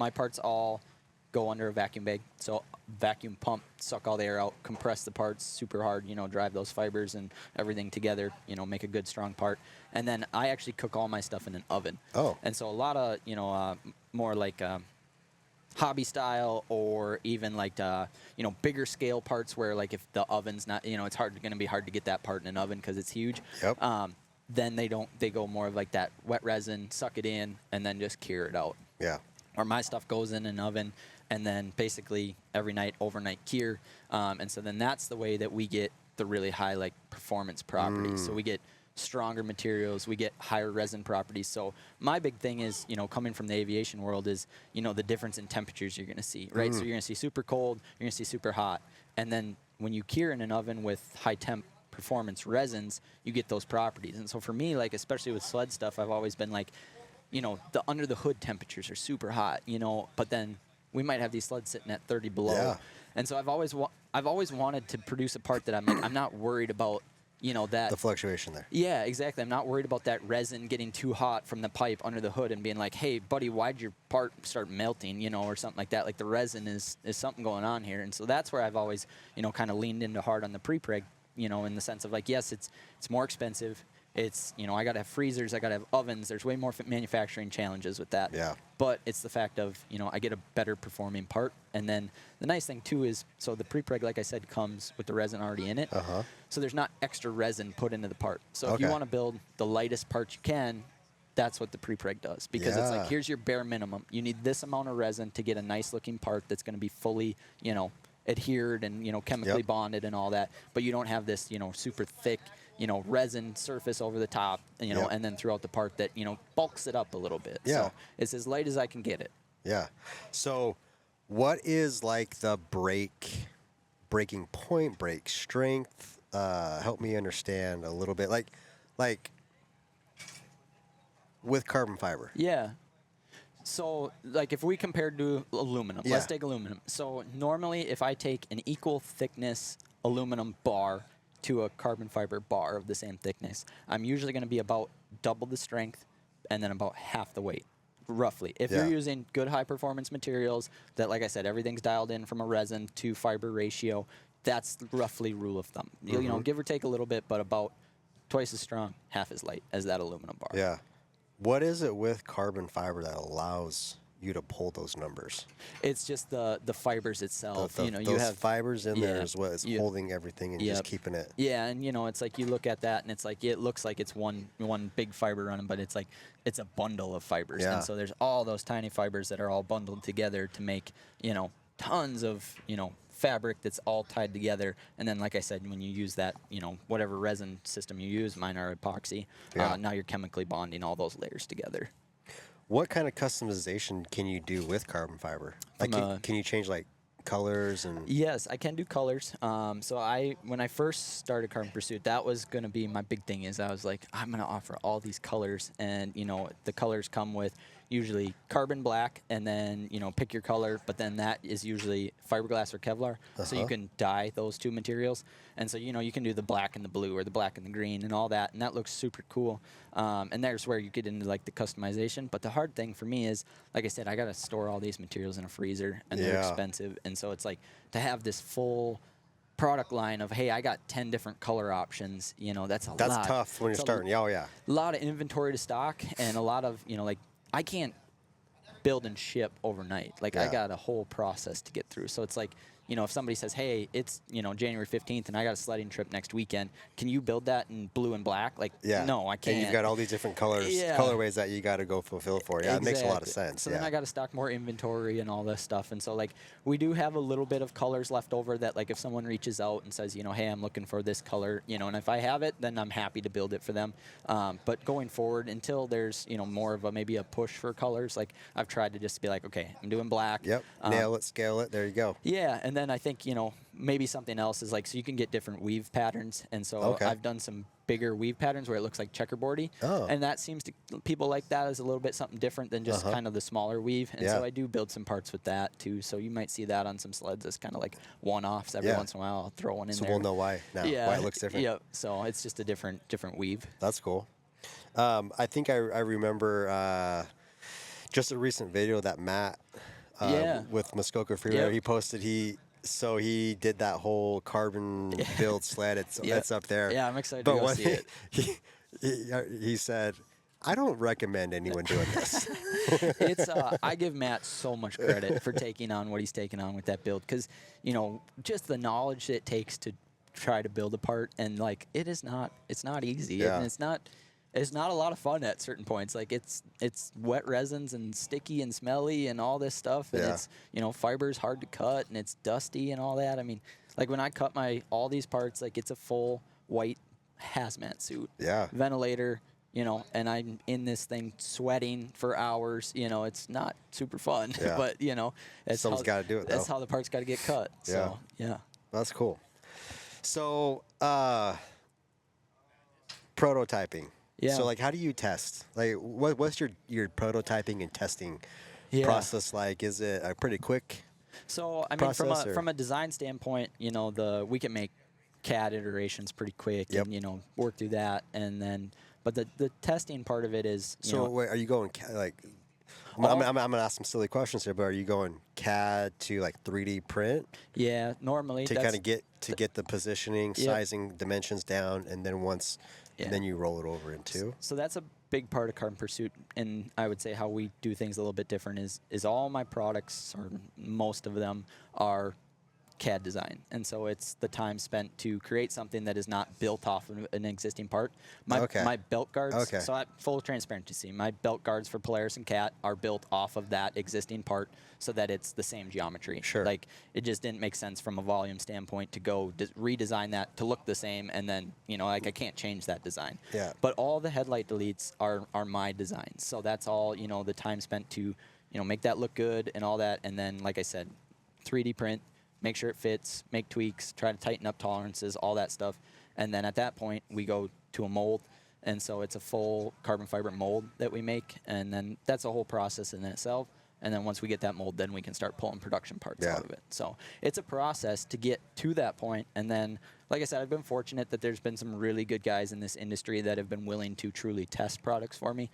my parts all go under a vacuum bag. So vacuum pump, suck all the air out, compress the parts super hard, drive those fibers and everything together, make a good strong part. And then I actually cook all my stuff in an oven. Oh. And so a lot of, more like hobby style, or even like, bigger scale parts where like if the oven's not, it's going to be hard to get that part in an oven because it's huge. Yep. Then they go more of like that wet resin, suck it in, and then just cure it out. Yeah. Or my stuff goes in an oven, and then basically every night, overnight cure. And so then that's the way that we get the really high like performance properties. So we get stronger materials, we get higher resin properties. So my big thing is, coming from the aviation world is, the difference in temperatures you're going to see, right? So you're going to see super cold, you're going to see super hot. And then when you cure in an oven with high temp performance resins, you get those properties. And so for me, like, especially with sled stuff, I've always been like, the under the hood temperatures are super hot, but then we might have these sleds sitting at 30 below. Yeah. And so I've always wanted to produce a part that I'm not worried about, that the fluctuation there. Yeah, exactly. I'm not worried about that resin getting too hot from the pipe under the hood and being like, hey, buddy, why'd your part start melting, or something like that. Like the resin is something going on here. And so that's where I've always, kind of leaned into hard on the pre-preg, in the sense of like, yes, it's more expensive. It's, I got to have freezers, I got to have ovens. There's way more manufacturing challenges with that. Yeah. But it's the fact of, I get a better performing part. And then the nice thing, too, is, so the pre-preg, like I said, comes with the resin already in it. So there's not extra resin put into the part. So if you want to build the lightest part you can, that's what the pre-preg does. Because it's like, here's your bare minimum. You need this amount of resin to get a nice-looking part that's going to be fully, adhered and, chemically bonded and all that. But you don't have this, super thick, resin surface over the top, and then throughout the part that, bulks it up a little bit. Yeah. So it's as light as I can get it. Yeah. So what is like the breaking point, break strength? Help me understand a little bit. Like with carbon fiber. Yeah. So, like, if we compared to aluminum, let's take aluminum. So, normally, if I take an equal thickness aluminum bar to a carbon fiber bar of the same thickness, I'm usually going to be about double the strength and then about half the weight, roughly. If you're using good high-performance materials that, like I said, everything's dialed in from a resin to fiber ratio, that's roughly rule of thumb. Give or take a little bit, but about twice as strong, half as light as that aluminum bar. Yeah. What is it with carbon fiber that allows you to pull those numbers? It's just the fibers itself. You have fibers in there is what is holding everything and just keeping it. Yeah, and it's like you look at that and it's like it looks like it's one big fiber running, but it's like it's a bundle of fibers. Yeah. And so there's all those tiny fibers that are all bundled together to make, tons of, fabric that's all tied together. And then, like I said, when you use that, whatever resin system you use, mine are epoxy, now you're chemically bonding all those layers together. What kind of customization can you do with carbon fiber? Like, can you change like colors and? Yes, I can do colors. So when I first started Carbon Pursuit, that was going to be my big thing. Is I was like, I'm going to offer all these colors, and the colors come with usually carbon black, and then pick your color. But then that is usually fiberglass or Kevlar, so you can dye those two materials. And so you can do the black and the blue or the black and the green and all that, and that looks super cool. And there's where you get into like the customization. But the hard thing for me is, like I said, I got to store all these materials in a freezer, and they're expensive. And so it's like to have this full product line of, hey, I got 10 different color options. That's a lot. That's tough when you're starting. A lot of inventory to stock, and a lot of like I can't build and ship overnight. Like I got a whole process to get through. So it's like, if somebody says, hey, it's, January 15th and I got a sledding trip next weekend, can you build that in blue and black? Like, no, I can't. And you've got all these different colorways that you got to go fulfill for. Yeah, exactly. It makes a lot of sense. So then I got to stock more inventory and all this stuff. And so, like, we do have a little bit of colors left over that, like, if someone reaches out and says, hey, I'm looking for this color, and if I have it, then I'm happy to build it for them. But going forward, until there's, more of maybe a push for colors, like, I've tried to just be like, okay, I'm doing black. Yep, nail it, scale it, there you go. Yeah, and then I think, maybe something else is like, so you can get different weave patterns. And so I've done some bigger weave patterns where it looks like checkerboardy. And that seems to, people like that as a little bit something different than just kind of the smaller weave. And so I do build some parts with that too. So you might see that on some sleds as kind of like one-offs. Every once in a while I'll throw one in there. So we'll know why now, why it looks different. Yeah, so it's just a different weave. That's cool. I think I remember just a recent video that Matt Yeah. with Muskoka Freeway. Yep. He posted he did that whole carbon build sled. It's up there. Yeah, I'm excited But to go one see thing it. he said, I don't recommend anyone doing this. It's I give Matt so much credit for taking on what he's taken on with that build, because just the knowledge it takes to try to build a part, and like it's not easy, Yeah. and it's not a lot of fun at certain points. Like it's wet resins and sticky and smelly and all this stuff, and Yeah. it's fiber's hard to cut and it's dusty and all that. I mean, like when I cut all these parts, like it's a full white hazmat suit, Yeah. ventilator, and I'm in this thing sweating for hours. It's not super fun, Yeah. but that's Someone's gotta do it, That's though. how the parts got to get cut. So yeah. That's cool. So, prototyping. Yeah. So, like, how do you test? Like, what's your prototyping and testing Yeah. process like? Is it pretty quick? So I mean, Process, or- from a design standpoint, we can make CAD iterations pretty quick, Yep. and work through that, and then but the testing part of it is So, wait, are you going like? I'm gonna ask some silly questions here, but are you going CAD to like 3D print yeah, normally to that's- kind of get the positioning, Yep. sizing, dimensions down, and then Yeah. and then you roll it over into? So that's a big part of Carbon Pursuit, and I would say how we do things a little bit different is all my products, or most of them, are CAD design, and so it's the time spent to create something that is not built off of an existing part. My belt guards. Okay. So full transparency, my belt guards for Polaris and Cat are built off of that existing part, so that it's the same geometry. Sure. Like it just didn't make sense from a volume standpoint to go redesign that to look the same, and then like I can't change that design. Yeah. But all the headlight deletes are my designs, so that's all the time spent to make that look good and all that, and then like I said, 3D print. Make sure it fits, make tweaks, try to tighten up tolerances, all that stuff. And then at that point, we go to a mold. And so it's a full carbon fiber mold that we make. And then that's a whole process in itself. And then once we get that mold, then we can start pulling production parts out of it. So it's a process to get to that point. And then, like I said, I've been fortunate that there's been some really good guys in this industry that have been willing to truly test products for me.